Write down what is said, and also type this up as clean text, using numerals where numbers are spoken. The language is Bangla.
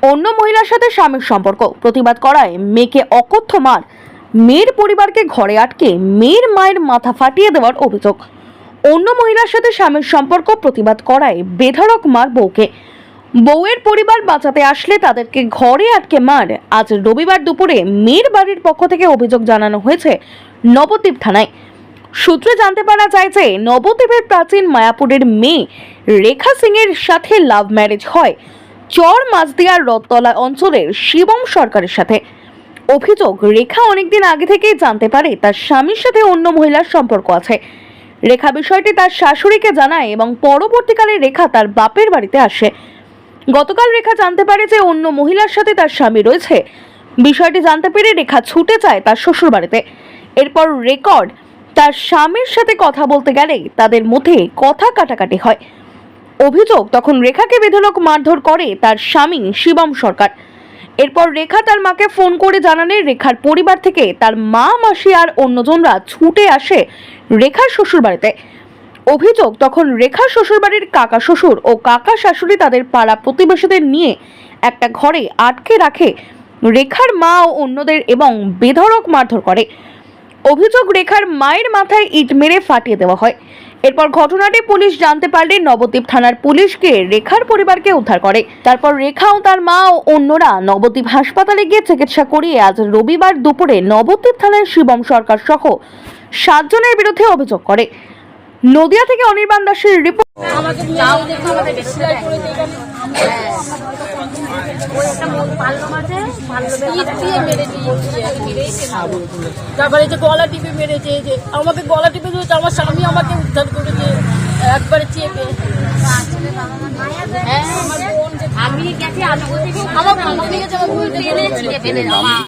অন্য মহিলার সাথে স্বামীর সম্পর্ক প্রতিবাদ করায় মেয়েকে অকথ্য মার, মেয়ের পরিবারকে ঘরে আটকে মেয়ের মায়ের মাথা ফাটিয়ে দেওয়ার অভিযোগ। অন্য মহিলার সাথে স্বামীর সম্পর্ক প্রতিবাদ করায় বেধড়ক মার বউকে। বউয়ের পরিবার বাঁচাতে আসলে তাদেরকে ঘরে আটকে মার। আজ রবিবার দুপুরে মেয়ের বাড়ির পক্ষ থেকে অভিযোগ জানানো হয়েছে নবদ্বীপ থানায়। সূত্রে জানতে পারা যায় যে নবদ্বীপের প্রাচীন মায়াপুরের মেয়ে রেখা সিং এর সাথে লাভ ম্যারেজ হয় চর মাঝদিয়ার রথতলা অঞ্চলের শিবম সরকারের সাথে। অভিযোগ, রেখা অনেকদিন আগে থেকেই জানতে পারে তার স্বামীর সাথে অন্য মহিলার সম্পর্ক আছে। রেখা বিষয়টি তার শাশুড়িকে জানায় এবং পরবর্তীকালে রেখা তার বাপের বাড়িতে আসে। গতকাল রেখা জানতে পারে যে অন্য মহিলার সাথে তার স্বামী রয়েছে। বিষয়টি জানতে পেরে রেখা ছুটে যায় তার শ্বশুর বাড়িতে। এরপর রেকর্ড তার স্বামীর সাথে কথা বলতে গেলে তাদের মধ্যে কথা কাটাকাটি হয়। অভিযোগ, তখন রেখাকে বেধড়ক মারধর করে তার স্বামী শিবম সরকার। এরপর রেখা তার মাকে ফোন করে জানালে রেখার পরিবার থেকে তার মা, মাসি আর অন্যজনরা ছুটে আসে রেখার শ্বশুর বাড়িতে। অভিযোগ, তখন রেখার শ্বশুরবাড়ির কাকা শ্বশুর ও কাকা শাশুড়ি তাদের পাড়া প্রতিবেশীদের নিয়ে একটা ঘরে আটকে রাখে রেখার মা ও অন্যদের এবং বেধড়ক মারধর করে। অভিযোগ, রেখার মায়ের মাথায় ইট মেরে ফাটিয়ে দেওয়া হয়। এরপর ঘটনাটি পুলিশ জানতে পারলে নবদ্বীপ থানার পুলিশকে রেখার পরিবারকে উদ্ধার করে। তারপর রেখা ও তার মা ও অন্যরা নবদ্বীপ হাসপাতালে গিয়ে চিকিৎসা করিয়ে আজ রবিবার দুপুরে নবদ্বীপ থানার শিবম সরকার সহ 7 জনের বিরুদ্ধে অভিযোগ করে। নদিয়া থেকে অনির্বাণ দাসের রিপোর্ট। তারপরে যে গলা টিপে মেরেছে, যে আমাকে গলা টিপে ধরেছে, আমার স্বামী আমাকে উদ্ধার করেছে একবারে চেপে। আমার বোন